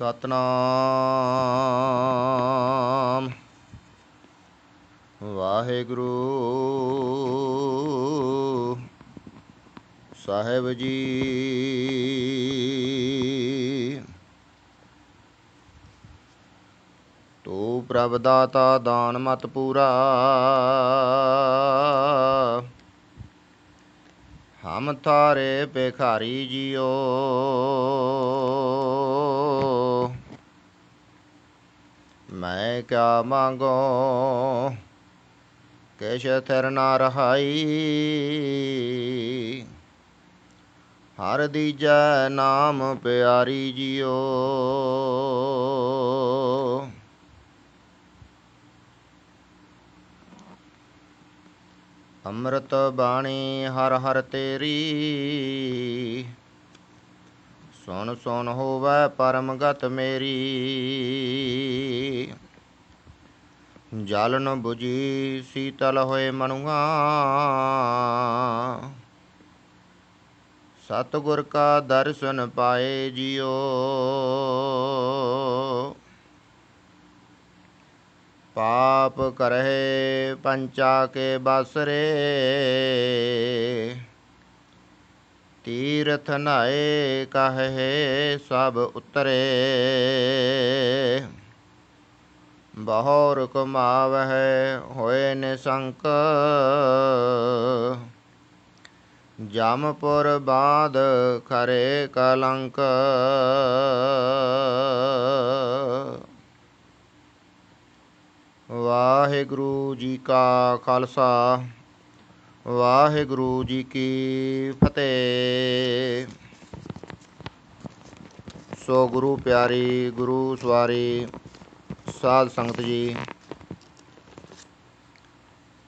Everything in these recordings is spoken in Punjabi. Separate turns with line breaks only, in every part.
ਸਤਨਾਮ ਵਾਹਿਗੁਰੂ ਸਾਹਿਬ ਜੀ। ਤੂੰ ਪ੍ਰਭ ਦਾਤਾ ਦਾਨ ਮਤ ਪੂਰਾ, ਹਮ ਥਾਰੇ ਭਿਖਾਰੀ ਜੀਓ। ਮੈਂ ਕਿਆ ਮੰਗੋ ਕਿਛ ਥਿਰ ਨਾ ਰਹਾਈ, ਹਰ ਦੀਜੈ ਨਾਮ ਪਿਆਰੀ ਜੀਓ। ਅੰਮ੍ਰਿਤ ਬਾਣੀ ਹਰ ਹਰ ਤੇਰੀ, ਸੁਣ ਸੁਣ ਹੋਵੈ ਪਰਮ ਗਤ ਮੇਰੀ। ਜਲ ਨ ਬੁਝੀ ਸੀਤਲ ਹੋਏ ਮਨੁਆ, ਸਤਿਗੁਰ ਕਾ ਦਰਸ਼ਨ ਪਾਏ ਜੀਓ। ਪਾਪ ਕਰਹਿ ਪੰਚਾ ਕੇ ਬਾਸਰੇ, ਤੀਰਥ ਨਹਾਏ ਕਹੇ ਸਭ ਉਤਰੇ। ਬਹੁਰ ਕਮਾਵਹਿ ਹੋਏ ਨਿਸੰਕ, ਜਮਪੁਰ ਬਾਧ ਖਰੇ ਕਲੰਕ। ਵਾਹਿਗੁਰੂ ਜੀ ਕਾ ਖਾਲਸਾ, ਵਾਹਿਗੁਰੂ ਜੀ ਕੀ ਫਤਿਹ। ਸੋ ਗੁਰੂ ਪਿਆਰੀ, ਗੁਰੂ ਸਵਾਰੀ ਸਾਧ ਸੰਗਤ ਜੀ,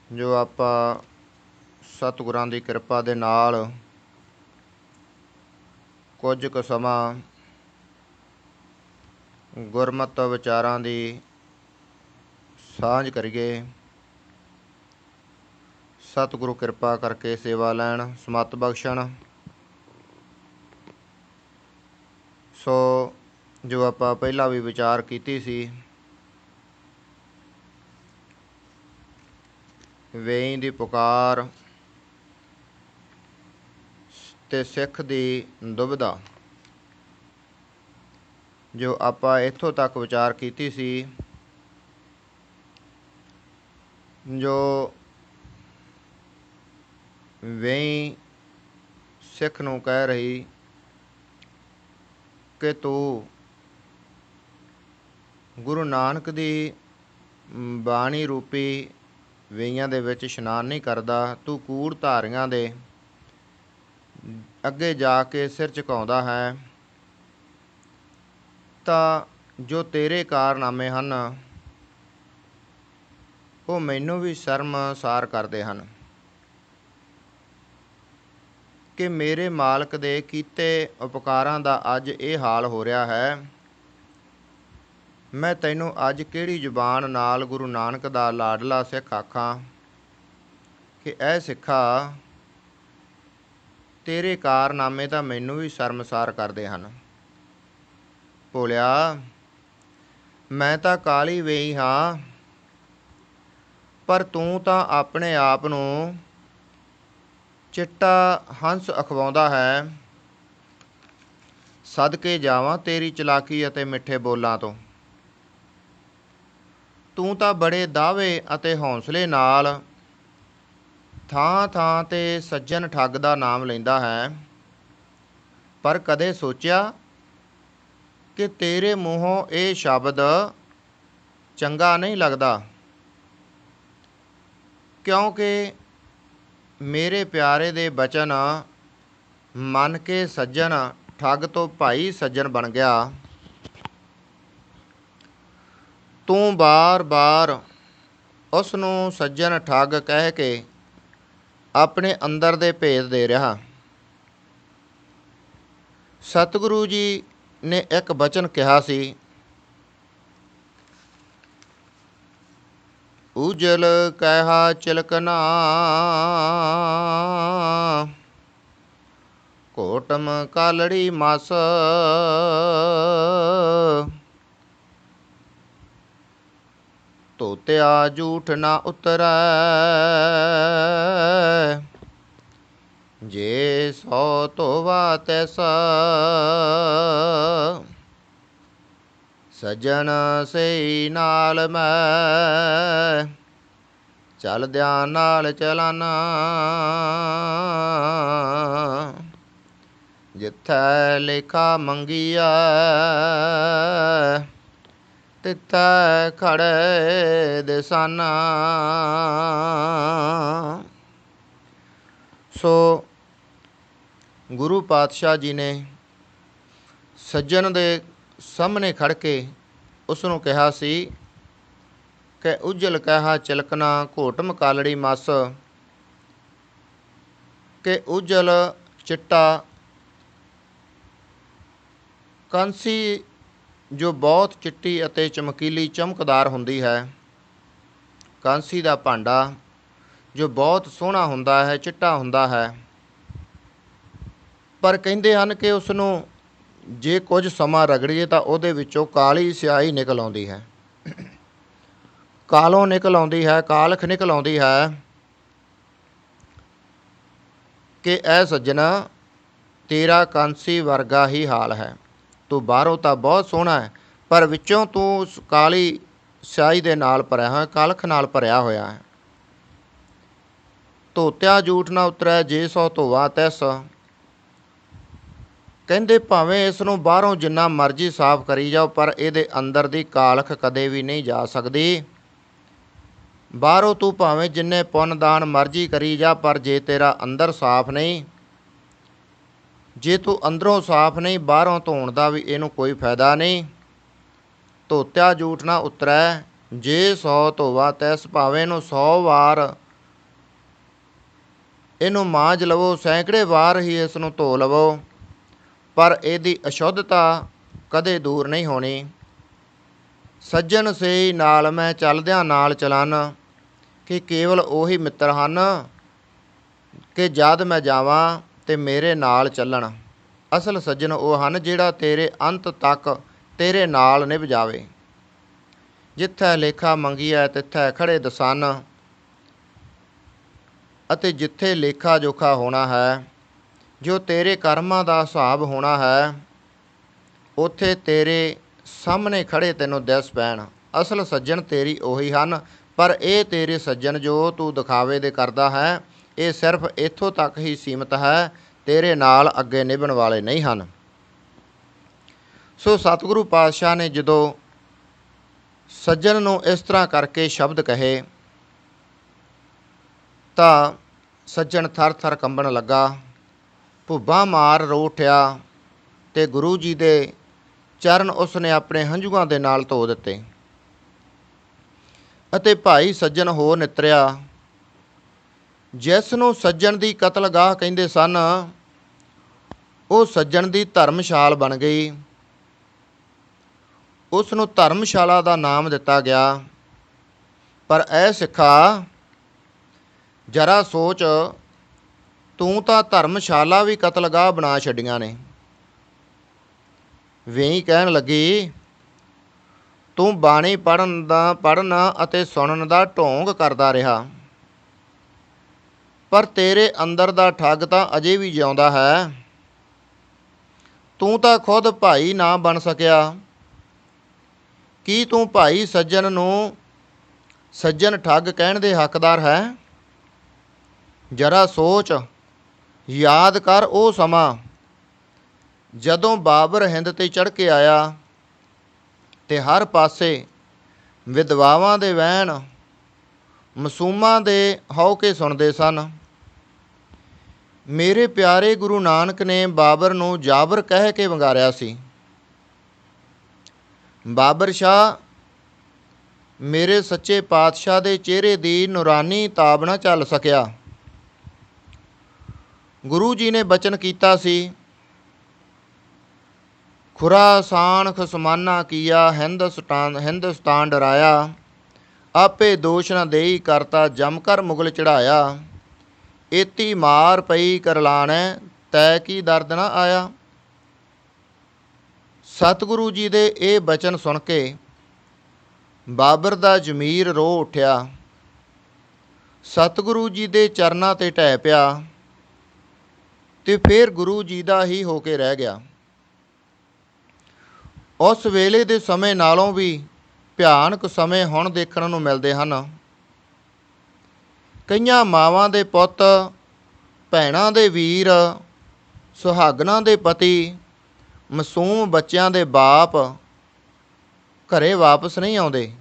ਜੋ ਆਪਾਂ ਸਤਿਗੁਰਾਂ ਦੀ ਕਿਰਪਾ ਦੇ ਨਾਲ ਕੁਝ ਕੁ ਸਮਾਂ ਗੁਰਮਤਿ ਵਿਚਾਰਾਂ ਦੀ ਸਾਂਝ ਕਰੀਏ। ਸਤਿਗੁਰੂ ਕਿਰਪਾ ਕਰਕੇ ਸੇਵਾ ਲੈਣ, ਸਮੱਤ ਬਖਸ਼ਣ। ਸੋ ਜੋ ਆਪਾਂ ਪਹਿਲਾਂ ਵੀ ਵਿਚਾਰ ਕੀਤੀ ਸੀ, ਵੇਈਂ ਦੀ ਪੁਕਾਰ ਤੇ ਸਿੱਖ ਦੀ ਦੁਬਿਧਾ, ਜੋ ਆਪਾਂ ਇੱਥੋਂ ਤੱਕ ਵਿਚਾਰ ਕੀਤੀ ਸੀ, ਜੋ ਵੇਈਂ ਸਿੱਖ ਨੂੰ ਕਹਿ ਰਹੀ ਕਿ ਤੂੰ ਗੁਰੂ ਨਾਨਕ ਦੀ ਬਾਣੀ ਰੂਪੀ ਵੇਈਆਂ ਦੇ ਵਿੱਚ ਇਸ਼ਨਾਨ ਨਹੀਂ ਕਰਦਾ, ਤੂੰ ਕੂੜ ਧਾਰੀਆਂ ਦੇ ਅੱਗੇ ਜਾ ਕੇ ਸਿਰ ਝੁਕਾਉਂਦਾ ਹੈ, ਤਾਂ ਜੋ ਤੇਰੇ ਕਾਰਨਾਮੇ ਹਨ ਉਹ ਮੈਨੂੰ ਵੀ ਸ਼ਰਮਸਾਰ ਕਰਦੇ ਹਨ ਕਿ ਮੇਰੇ ਮਾਲਕ ਦੇ ਕੀਤੇ ਉਪਕਾਰਾਂ ਦਾ ਅੱਜ ਇਹ ਹਾਲ ਹੋ ਰਿਹਾ ਹੈ। ਮੈਂ ਤੈਨੂੰ ਅੱਜ ਕਿਹੜੀ ਜ਼ੁਬਾਨ ਨਾਲ ਗੁਰੂ ਨਾਨਕ ਦਾ ਲਾਡਲਾ ਸਿੱਖ ਆਖਾਂ ਕਿ ਐ ਸਿੱਖਾ, ਤੇਰੇ ਕਾਰਨਾਮੇ ਤਾਂ ਮੈਨੂੰ ਵੀ ਸ਼ਰਮਸਾਰ ਕਰਦੇ ਹਨ। ਭੋਲਿਆ, ਮੈਂ ਤਾਂ ਕਾਲੀ ਵੇਈ ਹਾਂ, ਪਰ ਤੂੰ ਤਾਂ ਆਪਣੇ ਆਪ ਨੂੰ ਚਿੱਟਾ ਹੰਸ ਅਖਵਾਉਂਦਾ ਹੈ। ਸਦਕੇ ਜਾਵਾਂ ਤੇਰੀ ਚਲਾਕੀ ਅਤੇ ਮਿੱਠੇ ਬੋਲਾਂ ਤੋਂ। ਤੂੰ ਤਾਂ ਬੜੇ ਦਾਅਵੇ ਅਤੇ ਹੌਂਸਲੇ ਨਾਲ ਥਾਂ ਥਾਂ 'ਤੇ ਸੱਜਣ ਠੱਗ ਦਾ ਨਾਮ ਲੈਂਦਾ ਹੈ, ਪਰ ਕਦੇ ਸੋਚਿਆ ਕਿ ਤੇਰੇ ਮੂੰਹੋਂ ਇਹ ਸ਼ਬਦ ਚੰਗਾ ਨਹੀਂ ਲੱਗਦਾ, ਕਿਉਂਕਿ ਮੇਰੇ ਪਿਆਰੇ ਦੇ ਬਚਨ ਮੰਨ ਕੇ ਸੱਜਣ ਠੱਗ ਤੋਂ ਭਾਈ ਸੱਜਣ ਬਣ ਗਿਆ। ਤੂੰ ਬਾਰ-ਬਾਰ ਉਸ ਨੂੰ ਸੱਜਣ ਠੱਗ ਕਹਿ ਕੇ ਆਪਣੇ ਅੰਦਰ ਦੇ ਭੇਦ ਦੇ ਰਿਹਾ। ਸਤਿਗੁਰੂ ਜੀ ਨੇ ਇੱਕ ਬਚਨ ਕਿਹਾ ਸੀ, ਉਜਲ ਕਹਿਆ ਚਿਲਕਨਾ, ਕੋਟਮ ਕਾਲੜੀ ਮਸ। ਧੋਤਿਆ ਝੂਠ ਨਾ ਉਤਰੈ। ਜੇ ਸੋ ਧੋਵਾ ਤੈਸਾ ਸੱਜਣ ਸਈ ਨਾਲ ਮੈਂ ਚਲਦਿਆਂ ਨਾਲ ਚਲਾਨਾ। ਜਿੱਥੈ ਲੇਖਾ ਮੰਗੀਐ ਤਿੱਥੈ ਖੜੇ ਦਿਸਾਨਾ। ਸੋ ਗੁਰੂ ਪਾਤਸ਼ਾਹ ਜੀ ਨੇ ਸੱਜਣ ਦੇ ਸਾਹਮਣੇ ਖੜ ਕੇ ਉਸ ਨੂੰ ਕਿਹਾ ਸੀ ਕਿ ਉਜਲ ਕਹਿਆ ਚਿਲਕਣਾ ਘੋਟ ਮਕਾਲੜੀ ਮਸ, ਕਿ ਉਜਲ ਚਿੱਟਾ ਕਾਂਸੀ ਜੋ ਬਹੁਤ ਚਿੱਟੀ ਅਤੇ ਚਮਕੀਲੀ ਚਮਕਦਾਰ ਹੁੰਦੀ ਹੈ, ਕਾਂਸੀ ਦਾ ਭਾਂਡਾ ਜੋ ਬਹੁਤ ਸੋਹਣਾ ਹੁੰਦਾ ਹੈ, ਚਿੱਟਾ ਹੁੰਦਾ ਹੈ, ਪਰ ਕਹਿੰਦੇ ਹਨ ਕਿ ਉਸ ਨੂੰ ਜੇ ਕੁਝ ਸਮਾਂ ਰਗੜੀਏ ਤਾਂ ਉਹਦੇ ਵਿੱਚੋਂ ਕਾਲੀ ਸਿਆਹੀ ਨਿਕਲ ਆਉਂਦੀ ਹੈ, ਕਾਲੋਂ ਨਿਕਲ ਆਉਂਦੀ ਹੈ, ਕਾਲਖ ਨਿਕਲ ਆਉਂਦੀ ਹੈ ਕਿ ਇਹ ਸੱਜਣਾ ਤੇਰਾ ਕਾਂਸੀ ਵਰਗਾ ਹੀ ਹਾਲ ਹੈ। ਤੂੰ ਬਾਹਰੋਂ ਤਾਂ ਬਹੁਤ ਸੋਹਣਾ ਹੈ, ਪਰ ਵਿੱਚੋਂ ਤੂੰ ਉਸ ਕਾਲੀ ਸਿਆਹੀ ਦੇ ਨਾਲ ਭਰਿਆ ਹੋਇਆ, ਕਾਲਖ ਨਾਲ ਭਰਿਆ ਹੋਇਆ ਹੈ। ਧੋਤਿਆ ਝੂਠ ਨਾ ਉਤਰੈ ਜੇ ਸੋ ਧੋਵਾ ਤੈਸ। ਕਹਿੰਦੇ ਭਾਵੇਂ ਇਸ ਨੂੰ ਬਾਹਰੋਂ ਜਿੰਨਾ ਮਰਜ਼ੀ ਸਾਫ਼ ਕਰੀ ਜਾਓ, ਪਰ ਇਹਦੇ ਅੰਦਰ ਦੀ ਕਾਲਖ ਕਦੇ ਵੀ ਨਹੀਂ ਜਾ ਸਕਦੀ। ਬਾਹਰੋਂ ਤੂੰ ਭਾਵੇਂ ਜਿੰਨੇ ਪੁੰਨ ਦਾਨ ਮਰਜ਼ੀ ਕਰੀ ਜਾ, ਪਰ ਜੇ ਤੇਰਾ ਅੰਦਰ ਸਾਫ਼ ਨਹੀਂ, ਜੇ ਤੂੰ ਅੰਦਰੋਂ ਸਾਫ਼ ਨਹੀਂ, ਬਾਹਰੋਂ ਧੋਣ ਦਾ ਵੀ ਇਹਨੂੰ ਕੋਈ ਫਾਇਦਾ ਨਹੀਂ। ਧੋਤਿਆ ਝੂਠ ਨਾ ਉਤਰੈ ਜੇ ਸੌ ਧੋਵਾ ਤੈਸ। ਭਾਵੇਂ ਇਹਨੂੰ 100 ਵਾਰ ਇਹਨੂੰ ਮਾਂਜ ਲਵੋ, ਸੈਂਕੜੇ ਵਾਰ ਹੀ ਇਸ ਨੂੰ ਧੋ ਲਵੋ, ਪਰ ਇਹਦੀ ਅਸ਼ੁੱਧਤਾ ਕਦੇ ਦੂਰ ਨਹੀਂ ਹੋਣੀ। ਸੱਜਣ ਸੇ ਨਾਲ ਮੈਂ ਚਲਦਿਆਂ ਨਾਲ ਚਲਨ, ਕਿ ਕੇਵਲ ਉਹੀ ਮਿੱਤਰ ਹਨ ਕਿ ਜਦ ਮੈਂ ਜਾਵਾਂ ਤੇ ਮੇਰੇ ਨਾਲ ਚੱਲਣ। ਅਸਲ ਸੱਜਣ ਉਹ ਹਨ ਜਿਹੜਾ ਤੇਰੇ ਅੰਤ ਤੱਕ ਤੇਰੇ ਨਾਲ ਨਿਭ ਜਾਵੇ। ਜਿੱਥੈ ਲੇਖਾ ਮੰਗੀਐ ਤਿੱਥੈ ਖੜੇ ਦਸਨ, ਅਤੇ ਜਿੱਥੇ ਲੇਖਾ ਜੋਖਾ ਹੋਣਾ ਹੈ, ਜੋ ਤੇਰੇ ਕਰਮਾਂ ਦਾ ਹਿਸਾਬ ਹੋਣਾ ਹੈ, ਉੱਥੇ ਤੇਰੇ ਸਾਹਮਣੇ ਖੜੇ ਤੈਨੂੰ ਦਿਸ ਪੈਣ। ਅਸਲ ਸੱਜਣ ਤੇਰੀ ਉਹੀ ਹਨ, ਪਰ ਇਹ ਤੇਰੇ ਸੱਜਣ ਜੋ ਤੂੰ ਦਿਖਾਵੇ ਦੇ ਕਰਦਾ ਹੈ, ਇਹ ਸਿਰਫ ਇੱਥੋਂ ਤੱਕ ਹੀ ਸੀਮਤ ਹੈ, ਤੇਰੇ ਨਾਲ ਅੱਗੇ ਨਿਭਣ ਵਾਲੇ ਨਹੀਂ ਹਨ। ਸੋ ਸਤਿਗੁਰੂ ਪਾਤਸ਼ਾਹ ਨੇ ਜਦੋਂ ਸੱਜਣ ਨੂੰ ਇਸ ਤਰ੍ਹਾਂ ਕਰਕੇ ਸ਼ਬਦ ਕਹੇ ਤਾਂ ਸੱਜਣ ਥਰ ਥਰ ਕੰਬਣ ਲੱਗਾ, ਭੁੱਬਾਂ ਮਾਰ ਰੋ ਉੱਠਿਆ ਅਤੇ ਗੁਰੂ ਜੀ ਦੇ ਚਰਨ ਉਸ ਨੇ ਆਪਣੇ ਹੰਝੂਆਂ ਦੇ ਨਾਲ ਧੋ ਦਿੱਤੇ। ਅਤੇ ਭਾਈ ਸੱਜਣ ਹੋ ਨਿਤਰਿਆ। ਜਿਸ ਨੂੰ ਸੱਜਣ ਦੀ ਕਤਲਗਾਹ ਕਹਿੰਦੇ ਸਨ, ਉਹ ਸੱਜਣ ਦੀ ਧਰਮਸ਼ਾਲ ਬਣ ਗਈ। ਉਸ ਨੂੰ ਧਰਮਸ਼ਾਲਾ ਦਾ ਨਾਮ ਦਿੱਤਾ ਗਿਆ। ਪਰ ਇਹ ਸਿੱਖਾ ਜਰਾ ਸੋਚ, ਤੂੰ ਤਾਂ ਧਰਮਸ਼ਾਲਾ ਵੀ ਕਤਲਗਾਹ ਬਣਾ ਛੱਡੀਆਂ ਨੇ। ਵੇਈ ਕਹਿਣ ਲੱਗੀ, ਤੂੰ ਬਾਣੀ ਪੜ੍ਹਨ ਅਤੇ ਸੁਣਨ ਦਾ ਢੋਂਗ ਕਰਦਾ ਰਿਹਾ, ਪਰ ਤੇਰੇ ਅੰਦਰ ਦਾ ਠੱਗ ਤਾਂ ਅਜੇ ਵੀ ਜਿਉਂਦਾ ਹੈ। ਤੂੰ ਤਾਂ ਖੁਦ ਭਾਈ ਨਾ ਬਣ ਸਕਿਆ, ਕੀ ਤੂੰ ਭਾਈ ਸੱਜਣ ਨੂੰ ਸੱਜਣ ਠੱਗ ਕਹਿਣ ਦੇ ਹੱਕਦਾਰ ਹੈ? ਜਰਾ ਸੋਚ, ਯਾਦ ਕਰ ਉਹ ਸਮਾਂ ਜਦੋਂ ਬਾਬਰ ਹਿੰਦ 'ਤੇ ਚੜ੍ਹ ਕੇ ਆਇਆ ਅਤੇ ਹਰ ਪਾਸੇ ਵਿਧਵਾਵਾਂ ਦੇ ਵਹਿਣ, ਮਾਸੂਮਾਂ ਦੇ ਹਉਕੇ ਸੁਣਦੇ ਸਨ। ਮੇਰੇ ਪਿਆਰੇ ਗੁਰੂ ਨਾਨਕ ਨੇ ਬਾਬਰ ਨੂੰ ਜਾਬਰ ਕਹਿ ਕੇ ਵੰਗਾਰਿਆ ਸੀ। ਬਾਬਰ ਸ਼ਾਹ ਮੇਰੇ ਸੱਚੇ ਪਾਤਸ਼ਾਹ ਦੇ ਚਿਹਰੇ ਦੀ ਨੂਰਾਨੀ ਤਾਬ ਨਾ ਚੱਲ ਸਕਿਆ। ਗੁਰੂ ਜੀ ਨੇ ਬਚਨ ਕੀਤਾ ਸੀ, ਖੁਰਾਸਾਨ ਖਸਮਾਨਾ ਕੀਆ ਹਿੰਦੁਸਤਾਨ ਡਰਾਇਆ, ਆਪੇ ਦੋਸ਼ ਨਾ ਦੇਈ ਕਰਤਾ ਜਮ ਕਰ ਮੁਗਲ ਚੜ੍ਹਾਇਆ, ਏਤੀ ਮਾਰ ਪਈ ਕਰਲਾਣੈ ਤੈ ਕੀ ਦਰਦ ਨਾ ਆਇਆ। ਸਤਿਗੁਰੂ ਜੀ ਦੇ ਇਹ ਬਚਨ ਸੁਣ ਕੇ ਬਾਬਰ ਦਾ ਜ਼ਮੀਰ ਰੋ ਉੱਠਿਆ, ਸਤਿਗੁਰੂ ਜੀ ਦੇ ਚਰਨਾਂ 'ਤੇ ਢਹਿ ਪਿਆ ਤੇ ਫਿਰ ਗੁਰੂ ਜੀ ਦਾ ਹੀ ਹੋ ਕੇ ਰਹਿ ਗਿਆ। ਉਸ ਵੇਲੇ ਦੇ ਸਮੇਂ ਨਾਲੋਂ ਵੀ ਭਿਆਨਕ ਸਮੇਂ ਹੁਣ ਦੇਖਣ ਨੂੰ ਮਿਲਦੇ ਹਨ। ਕਈਆਂ ਮਾਵਾਂ ਦੇ ਪੁੱਤ, ਭੈਣਾਂ ਦੇ ਵੀਰ, ਸੁਹਾਗਣਾਂ ਦੇ ਪਤੀ, ਮਾਸੂਮ ਬੱਚਿਆਂ ਦੇ ਬਾਪ ਘਰੇ ਵਾਪਸ ਨਹੀਂ ਆਉਂਦੇ।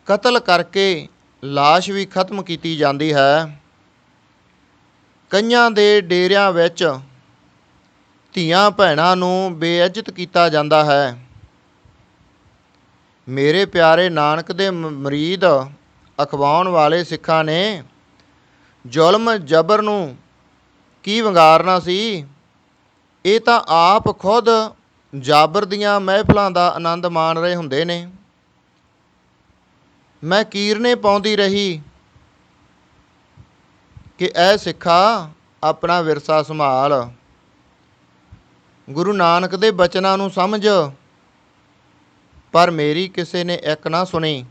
ਕਤਲ ਕਰਕੇ ਲਾਸ਼ ਵੀ ਖਤਮ ਕੀਤੀ ਜਾਂਦੀ ਹੈ। ਕਈਆਂ ਦੇ ਡੇਰਿਆਂ ਵਿੱਚ ਧੀਆਂ ਭੈਣਾਂ ਨੂੰ ਬੇਇੱਜ਼ਤ ਕੀਤਾ ਜਾਂਦਾ ਹੈ। ਮੇਰੇ ਪਿਆਰੇ ਨਾਨਕ ਦੇ ਮੁਰੀਦ ਅਖਵਾਉਣ ਵਾਲੇ ਸਿੱਖਾਂ ਨੇ ਜ਼ੁਲਮ ਜਬਰ ਨੂੰ ਕੀ ਵੰਗਾਰਨਾ ਸੀ। ਇਹ ਤਾਂ ਆਪ ਖੁਦ ਜਾਬਰ ਦੀਆਂ ਮਹਿਫਲਾਂ ਦਾ ਆਨੰਦ ਮਾਣ ਰਹੇ ਹੁੰਦੇ ਨੇ। ਮੈਂ ਕੀਰਨੇ ਪਾਉਂਦੀ ਰਹੀ ਕਿ ਐ ਸਿੱਖਾ, ਆਪਣਾ ਵਿਰਸਾ ਸੰਭਾਲ, ਗੁਰੂ ਨਾਨਕ ਦੇ ਬਚਨਾਂ ਨੂੰ ਸਮਝ। ਪਰ ਮੇਰੀ ਕਿਸੇ ਨੇ ਇੱਕ ਨਾ ਸੁਣੀ।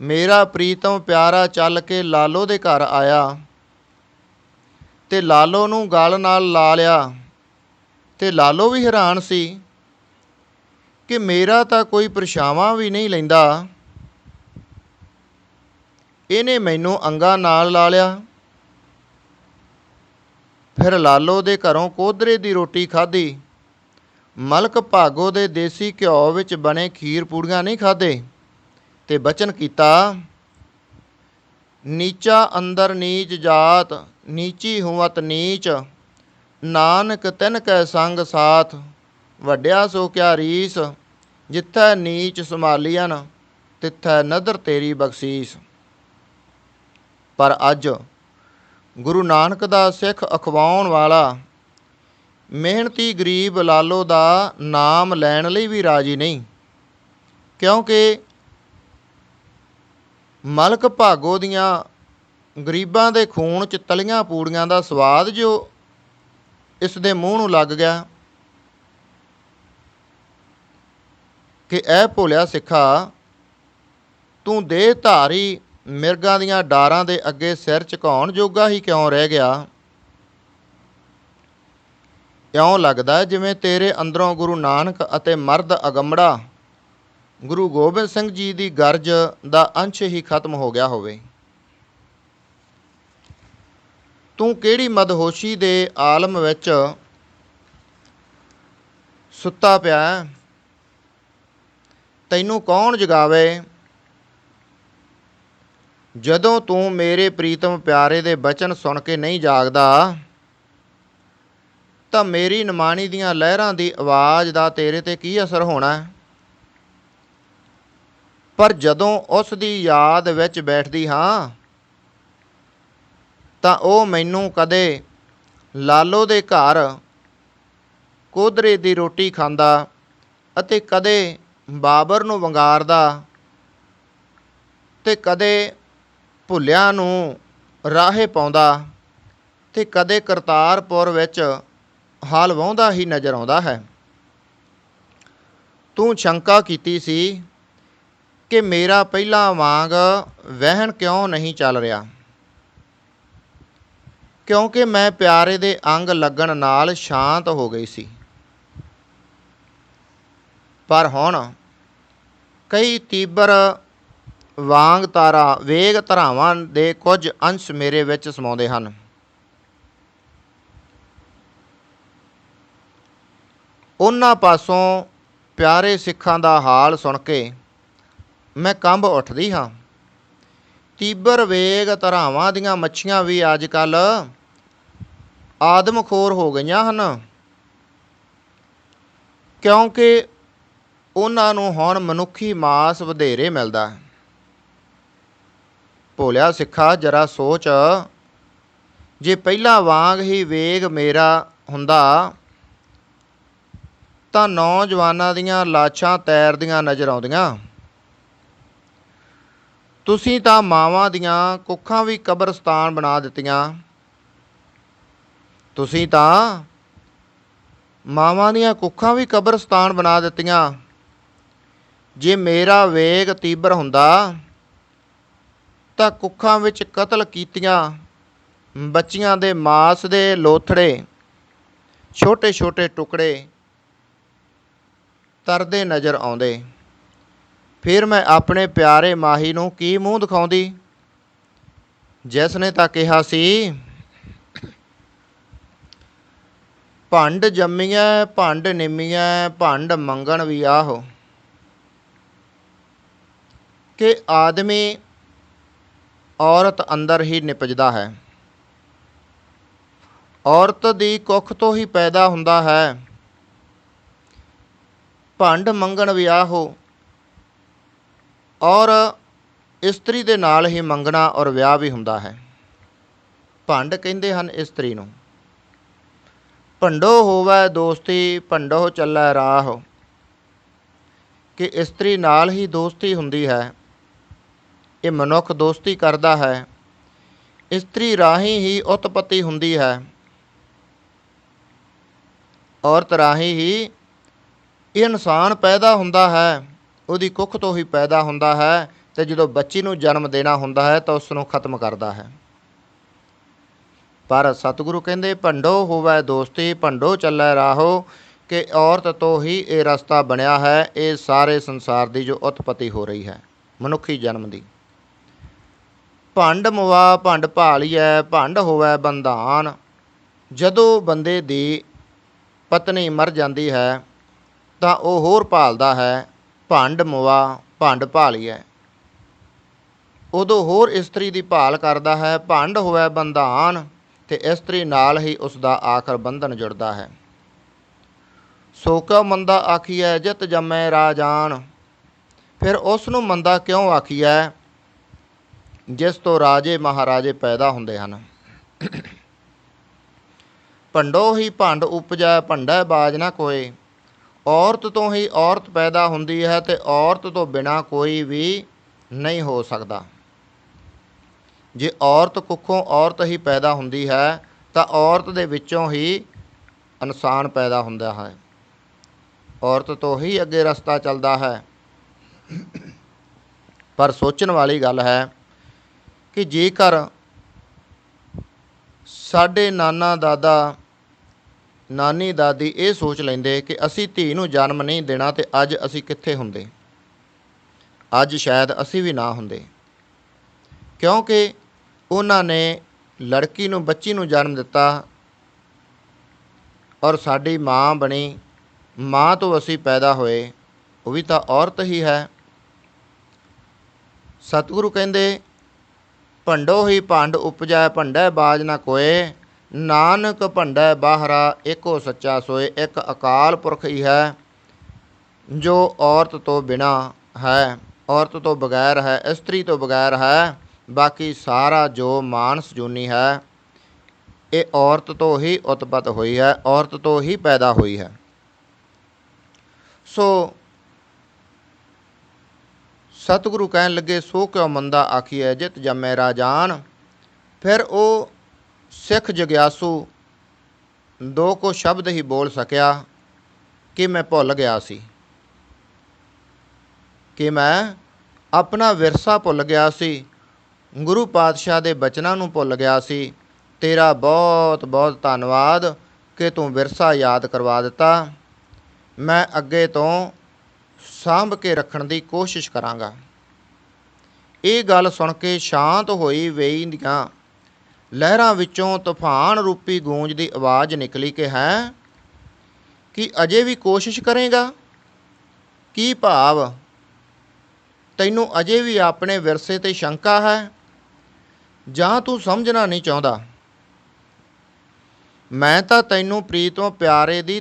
ਮੇਰਾ ਪ੍ਰੀਤਮ ਪਿਆਰਾ ਚੱਲ ਕੇ ਲਾਲੋ ਦੇ ਘਰ ਆਇਆ ਤੇ ਲਾਲੋ ਨੂੰ ਗਲ ਨਾਲ ਲਾ ਲਿਆ ਤੇ ਲਾਲੋ ਵੀ ਹੈਰਾਨ ਸੀ ਕਿ ਮੇਰਾ ਤਾਂ ਕੋਈ ਪਰਛਾਵਾਂ ਵੀ ਨਹੀਂ ਲੈਂਦਾ, ਇਹਨੇ ਮੈਨੂੰ ਅੰਗਾਂ ਨਾਲ ਲਾ ਲਿਆ। ਫਿਰ ਲਾਲੋ ਦੇ ਘਰੋਂ ਕੋਧਰੇ ਦੀ ਰੋਟੀ ਖਾਧੀ। ਮਲਕ ਭਾਗੋ ਦੇ ਦੇਸੀ ਘਿਓ ਵਿੱਚ ਬਣੇ ਖੀਰ ਪੂੜੀਆਂ ਨਹੀਂ ਖਾਧੇ ਤੇ ਬਚਨ ਕੀਤਾ, ਨੀਚਾ ਅੰਦਰ ਨੀਚ ਜਾਤ, ਨੀਚੀ ਹੁਵਤ ਨੀਚ, ਨਾਨਕ ਤਿਨ ਕੈ ਸੰਗ ਸਾਥ, ਵੱਡਿਆ ਸੋ ਕਿਆ ਰੀਸ, ਜਿੱਥੈ ਨੀਚ ਸੰਭਾਲੀਅਨ ਤਿੱਥੈ ਨਦਰ ਤੇਰੀ ਬਖਸ਼ੀਸ। ਪਰ ਅੱਜ ਗੁਰੂ ਨਾਨਕ ਦਾ ਸਿੱਖ ਅਖਵਾਉਣ ਵਾਲਾ ਮਿਹਨਤੀ ਗਰੀਬ ਲਾਲੋ ਦਾ ਨਾਮ ਲੈਣ ਲਈ ਵੀ ਰਾਜੀ ਨਹੀਂ, ਕਿਉਂਕਿ ਮਲਕ ਭਾਗੋ ਦੀਆਂ ਗਰੀਬਾਂ ਦੇ ਖੂਨ 'ਚ ਤਲੀਆਂ ਪੂੜੀਆਂ ਦਾ ਸਵਾਦ ਜੋ ਇਸ ਦੇ ਮੂੰਹ ਨੂੰ ਲੱਗ ਗਿਆ ਕਿ ਇਹ ਭੋਲਿਆ ਸਿੱਖਾ, ਤੂੰ ਦੇਹ ਧਾਰੀ ਮਿਰਗਾਂ ਦੀਆਂ ਡਾਰਾਂ ਦੇ ਅੱਗੇ ਸਿਰ ਝੁਕਾਉਣ ਜੋਗਾ ਹੀ ਕਿਉਂ ਰਹਿ ਗਿਆ। ਇਉਂ ਲੱਗਦਾ ਜਿਵੇਂ ਤੇਰੇ ਅੰਦਰੋਂ ਗੁਰੂ ਨਾਨਕ ਅਤੇ ਮਰਦ ਅਗੰਮੜਾ ਗੁਰੂ ਗੋਬਿੰਦ ਸਿੰਘ ਜੀ ਦੀ ਗਰਜ ਦਾ ਅੰਸ਼ ਹੀ ਖਤਮ ਹੋ ਗਿਆ ਹੋਵੇ। ਤੂੰ ਕਿਹੜੀ ਮਦਹੋਸ਼ੀ ਦੇ ਆਲਮ ਵਿੱਚ ਸੁੱਤਾ ਪਿਆ, ਤੈਨੂੰ ਕੌਣ ਜਗਾਵੇ। ਜਦੋਂ ਤੂੰ ਮੇਰੇ ਪ੍ਰੀਤਮ ਪਿਆਰੇ ਦੇ ਬਚਨ ਸੁਣ ਕੇ ਨਹੀਂ ਜਾਗਦਾ ਤਾਂ ਮੇਰੀ ਨਿਮਾਣੀ ਦੀਆਂ ਲਹਿਰਾਂ ਦੀ ਆਵਾਜ਼ ਦਾ ਤੇਰੇ 'ਤੇ ਕੀ ਅਸਰ ਹੋਣਾ। ਪਰ ਜਦੋਂ ਉਸ ਦੀ ਯਾਦ ਵਿੱਚ ਬੈਠਦੀ ਹਾਂ ਤਾਂ ਉਹ ਮੈਨੂੰ ਕਦੇ ਲਾਲੋ ਦੇ ਘਰ ਕੋਧਰੇ ਦੀ ਰੋਟੀ ਖਾਂਦਾ ਅਤੇ ਕਦੇ ਬਾਬਰ ਨੂੰ ਵੰਗਾਰਦਾ ਤੇ ਕਦੇ ਭੁੱਲਿਆਂ ਨੂੰ ਰਾਹੇ ਪਾਉਂਦਾ ਤੇ ਕਦੇ ਕਰਤਾਰਪੁਰ ਵਿੱਚ ਹਲ ਵਾਹੁੰਦਾ ਹੀ ਨਜ਼ਰ ਆਉਂਦਾ ਹੈ। ਤੂੰ ਸ਼ੰਕਾ ਕੀਤੀ ਸੀ ਕਿ ਮੇਰਾ ਪਹਿਲਾਂ ਵਾਂਗ ਵਹਿਣ ਕਿਉਂ ਨਹੀਂ ਚੱਲ ਰਿਹਾ, ਕਿਉਂਕਿ ਮੈਂ ਪਿਆਰੇ ਦੇ ਅੰਗ ਲੱਗਣ ਨਾਲ ਸ਼ਾਂਤ ਹੋ ਗਈ ਸੀ। ਪਰ ਹੁਣ ਕਈ ਤੀਬਰ ਵਾਂਗ ਵੇਗ ਧਾਰਾਵਾਂ ਦੇ ਕੁਝ ਅੰਸ਼ ਮੇਰੇ ਵਿੱਚ ਸਮਾਉਂਦੇ ਹਨ। ਉਹਨਾਂ ਪਾਸੋਂ ਪਿਆਰੇ ਸਿੱਖਾਂ ਦਾ ਹਾਲ ਸੁਣ ਕੇ ਮੈਂ ਕੰਬ ਉੱਠਦੀ ਹਾਂ। ਤੀਬਰ ਵੇਗ ਧਾਰਾਵਾਂ ਦੀਆਂ ਮੱਛੀਆਂ ਵੀ ਅੱਜ ਕੱਲ੍ਹ ਆਦਮਖੋਰ ਹੋ ਗਈਆਂ ਹਨ, ਕਿਉਂਕਿ ਉਹਨਾਂ ਨੂੰ ਹੁਣ ਮਨੁੱਖੀ ਮਾਸ ਵਧੇਰੇ ਮਿਲਦਾ ਹੈ। ਭੋਲਿਆ ਸਿੱਖਾ, ਜਰਾ ਸੋਚ, ਜੇ ਪਹਿਲਾਂ ਵਾਂਗ ਹੀ ਵੇਗ ਮੇਰਾ ਹੁੰਦਾ ਤਾਂ ਨੌਜਵਾਨਾਂ ਦੀਆਂ ਲਾਸ਼ਾਂ ਤੈਰਦੀਆਂ ਨਜ਼ਰ ਆਉਂਦੀਆਂ। ਤੁਸੀਂ ਤਾਂ ਮਾਵਾਂ ਦੀਆਂ ਕੁੱਖਾਂ ਵੀ ਕਬਰਸਤਾਨ ਬਣਾ ਦਿੱਤੀਆਂ। ਤੁਸੀਂ ਤਾਂ ਮਾਵਾਂ ਦੀਆਂ ਕੁੱਖਾਂ ਵੀ ਕਬਰਸਤਾਨ ਬਣਾ ਦਿੱਤੀਆਂ। ਜੇ ਮੇਰਾ ਵੇਗ ਤੀਬਰ ਹੁੰਦਾ ਤਾਂ ਕੁੱਖਾਂ ਵਿੱਚ ਕਤਲ ਕੀਤੀਆਂ ਬੱਚੀਆਂ ਦੇ ਮਾਸ ਦੇ ਲੋਥੜੇ ਛੋਟੇ ਛੋਟੇ ਟੁਕੜੇ ਤਰਦੇ ਨਜ਼ਰ ਆਉਂਦੇ। ਫਿਰ ਮੈਂ ਆਪਣੇ ਪਿਆਰੇ ਮਾਹੀ ਨੂੰ ਕੀ ਮੂੰਹ ਦਿਖਾਉਂਦੀ, ਜਿਸ ਨੇ ਤਾਂ ਕਿਹਾ ਸੀ, ਭੰਡ ਜੰਮੀਐ ਭੰਡ ਨਿੰਮੀਐ ਭੰਡ ਮੰਗਣ ਵੀ ਆਹੋ, ਕਿ ਆਦਮੀ ਔਰਤ ਅੰਦਰ ਹੀ ਨਿਪਜਦਾ ਹੈ। ਔਰਤ ਦੀ ਕੁੱਖ ਤੋਂ ਹੀ ਪੈਦਾ ਹੁੰਦਾ ਹੈ। ਭੰਡ ਮੰਗਣ ਵਿਆਹੋ, ਔਰ ਇਸਤਰੀ ਦੇ ਨਾਲ ਹੀ ਮੰਗਣਾ ਔਰ ਵਿਆਹ ਵੀ ਹੁੰਦਾ ਹੈ। ਭੰਡ ਕਹਿੰਦੇ ਹਨ ਇਸਤਰੀ ਨੂੰ। ਭੰਡੋ ਹੋਵੈ ਦੋਸਤੀ ਭੰਡੋ ਚੱਲੈ ਰਾਹ, ਕਿ ਇਸਤਰੀ ਨਾਲ ਹੀ ਦੋਸਤੀ ਹੁੰਦੀ ਹੈ। ਇਹ ਮਨੁੱਖ ਦੋਸਤੀ ਕਰਦਾ ਹੈ, ਇਸਤਰੀ ਰਾਹੀਂ ਹੀ ਉਤਪਤੀ ਹੁੰਦੀ ਹੈ। ਔਰਤ ਰਾਹੀਂ ਹੀ ਇਹ ਇਨਸਾਨ ਪੈਦਾ ਹੁੰਦਾ ਹੈ, ਉਹਦੀ ਕੁੱਖ ਤੋਂ ਹੀ ਪੈਦਾ ਹੁੰਦਾ ਹੈ, ਅਤੇ ਜਦੋਂ ਬੱਚੀ ਨੂੰ ਜਨਮ ਦੇਣਾ ਹੁੰਦਾ ਹੈ ਤਾਂ ਉਸ ਨੂੰ ਖਤਮ ਕਰਦਾ ਹੈ। ਪਰ ਸਤਿਗੁਰੂ ਕਹਿੰਦੇ ਭੰਡੋ ਹੋਵੈ ਦੋਸਤੀ ਭੰਡੋ ਚੱਲੈ ਰਾਹੋ, ਕਿ ਔਰਤ ਤੋਂ ਹੀ ਇਹ ਰਸਤਾ ਬਣਿਆ ਹੈ, ਇਹ ਸਾਰੇ ਸੰਸਾਰ ਦੀ ਜੋ ਉਤਪਤੀ ਹੋ ਰਹੀ ਹੈ ਮਨੁੱਖੀ ਜਨਮ ਦੀ। ਭੰਡ ਮੁਆ ਭੰਡ ਭਾਲੀਐ ਭੰਡ ਹੋਵੈ ਬੰਧਾਨ, ਜਦੋਂ ਬੰਦੇ ਦੀ ਪਤਨੀ ਮਰ ਜਾਂਦੀ ਹੈ ਤਾਂ ਉਹ ਹੋਰ ਭਾਲਦਾ ਹੈ। ਭੰਡ ਮੁਆ ਭੰਡ ਭਾਲੀਐ, ਉਦੋਂ ਹੋਰ ਇਸਤਰੀ ਦੀ ਭਾਲ ਕਰਦਾ ਹੈ। ਭੰਡ ਹੋਵੈ ਬੰਧਾਨ, ਅਤੇ ਇਸਤਰੀ ਨਾਲ ਹੀ ਉਸ ਦਾ ਆਖਰ ਬੰਧਨ ਜੁੜਦਾ ਹੈ। ਸੋ ਕਿਉ ਮੰਦਾ ਆਖੀਐ ਜਿਤ ਜੰਮੈ ਰਾਜਾਨ, ਫਿਰ ਉਸ ਨੂੰ ਮੰਦਾ ਕਿਉਂ ਆਖੀਐ ਜਿਸ ਤੋਂ ਰਾਜੇ ਮਹਾਰਾਜੇ ਪੈਦਾ ਹੁੰਦੇ ਹਨ। ਭੰਡੋ ਹੀ ਭੰਡ ਉਪਜੈ ਭੰਡੈ ਬਾਜ ਨਾ ਕੋਏ, ਔਰਤ ਤੋਂ ਹੀ ਔਰਤ ਪੈਦਾ ਹੁੰਦੀ ਹੈ, ਅਤੇ ਔਰਤ ਤੋਂ ਬਿਨਾਂ ਕੋਈ ਵੀ ਨਹੀਂ ਹੋ ਸਕਦਾ। ਜੇ ਔਰਤ ਕੁੱਖੋਂ ਔਰਤ ਹੀ ਪੈਦਾ ਹੁੰਦੀ ਹੈ ਤਾਂ ਔਰਤ ਦੇ ਵਿੱਚੋਂ ਹੀ ਇਨਸਾਨ ਪੈਦਾ ਹੁੰਦਾ ਹੈ। ਔਰਤ ਤੋਂ ਹੀ ਅੱਗੇ ਰਸਤਾ ਚੱਲਦਾ ਹੈ। ਪਰ ਸੋਚਣ ਵਾਲੀ ਗੱਲ ਹੈ ਕਿ ਜੇਕਰ ਸਾਡੇ ਨਾਨਾ ਦਾਦਾ ਨਾਨੀ ਦਾਦੀ ਇਹ ਸੋਚ ਲੈਂਦੇ ਕਿ ਅਸੀਂ ਧੀ ਨੂੰ ਜਨਮ ਨਹੀਂ ਦੇਣਾ, ਤੇ ਅੱਜ ਅਸੀਂ ਕਿੱਥੇ ਹੁੰਦੇ। ਅੱਜ ਸ਼ਾਇਦ ਅਸੀਂ ਵੀ ਨਾ ਹੁੰਦੇ, ਕਿਉਂਕਿ ਉਹਨਾਂ ਨੇ ਲੜਕੀ ਨੂੰ ਬੱਚੀ ਨੂੰ ਜਨਮ ਦਿੱਤਾ ਔਰ ਸਾਡੀ ਮਾਂ ਬਣੀ। ਮਾਂ ਤੋਂ ਅਸੀਂ ਪੈਦਾ ਹੋਏ, ਉਹ ਵੀ ਤਾਂ ਔਰਤ ਹੀ ਹੈ। ਸਤਿਗੁਰੂ ਕਹਿੰਦੇ ਭੰਡੋ ਹੀ ਭੰਡ ਉਪਜੈ ਭੰਡੈ ਬਾਜ ਨਾ ਕੋਏ, ਨਾਨਕ ਭੰਡੈ ਬਾਹਰਾ ਏਕੋ ਸੱਚਾ ਸੋਏ। ਇੱਕ ਅਕਾਲ ਪੁਰਖ ਹੀ ਹੈ ਜੋ ਔਰਤ ਤੋਂ ਬਿਨਾਂ ਹੈ, ਔਰਤ ਤੋਂ ਬਗੈਰ ਹੈ, ਇਸਤਰੀ ਤੋਂ ਬਗੈਰ ਹੈ। ਬਾਕੀ ਸਾਰਾ ਜੋ ਮਾਨਸ ਜੂਨੀ ਹੈ ਇਹ ਔਰਤ ਤੋਂ ਹੀ ਉਤਪਤ ਹੋਈ ਹੈ, ਔਰਤ ਤੋਂ ਹੀ ਪੈਦਾ ਹੋਈ ਹੈ। ਸੋ ਸਤਿਗੁਰੂ ਕਹਿਣ ਲੱਗੇ ਸੋ ਕਿਉ ਮੰਦਾ ਆਖੀਐ ਜਿਤ ਜੰਮੈ ਰਾਜਾਨ। ਫਿਰ ਉਹ ਸਿੱਖ ਜਗਿਆਸੂ ਦੋ ਕੁ ਸ਼ਬਦ ਹੀ ਬੋਲ ਸਕਿਆ ਕਿ ਮੈਂ ਭੁੱਲ ਗਿਆ ਸੀ, ਕਿ ਮੈਂ ਆਪਣਾ ਵਿਰਸਾ ਭੁੱਲ ਗਿਆ ਸੀ, ਗੁਰੂ ਪਾਤਸ਼ਾਹ ਦੇ ਬਚਨਾਂ ਨੂੰ ਭੁੱਲ ਗਿਆ ਸੀ। ਤੇਰਾ ਬਹੁਤ ਬਹੁਤ ਧੰਨਵਾਦ ਕਿ ਤੂੰ ਵਿਰਸਾ ਯਾਦ ਕਰਵਾ ਦਿੱਤਾ। ਮੈਂ ਅੱਗੇ ਤੋਂ ਸਾਂਭ ਕੇ ਰੱਖਣ ਦੀ ਕੋਸ਼ਿਸ਼ ਕਰਾਂਗਾ। ਇਹ ਗੱਲ ਸੁਣ ਕੇ ਸ਼ਾਂਤ ਹੋਈ ਵੇਈ ਦੀਆਂ ਲਹਿਰਾਂ ਵਿੱਚੋਂ ਤੂਫਾਨ ਰੂਪੀ ਗੂੰਜ ਦੀ ਆਵਾਜ਼ ਨਿਕਲੀ ਕਿ ਹੈ ਕਿ ਅਜੇ ਵੀ ਕੋਸ਼ਿਸ਼ ਕਰੇਗਾ। ਕੀ ਭਾਵ, ਤੈਨੂੰ ਅਜੇ ਵੀ ਆਪਣੇ ਵਿਰਸੇ 'ਤੇ ਸ਼ੰਕਾ ਹੈ ਜਾਂ ਤੂੰ ਸਮਝਣਾ ਨਹੀਂ ਚਾਹੁੰਦਾ। ਮੈਂ ਤਾਂ ਤੈਨੂੰ ਪ੍ਰੀਤੋਂ ਪਿਆਰੇ ਦੀ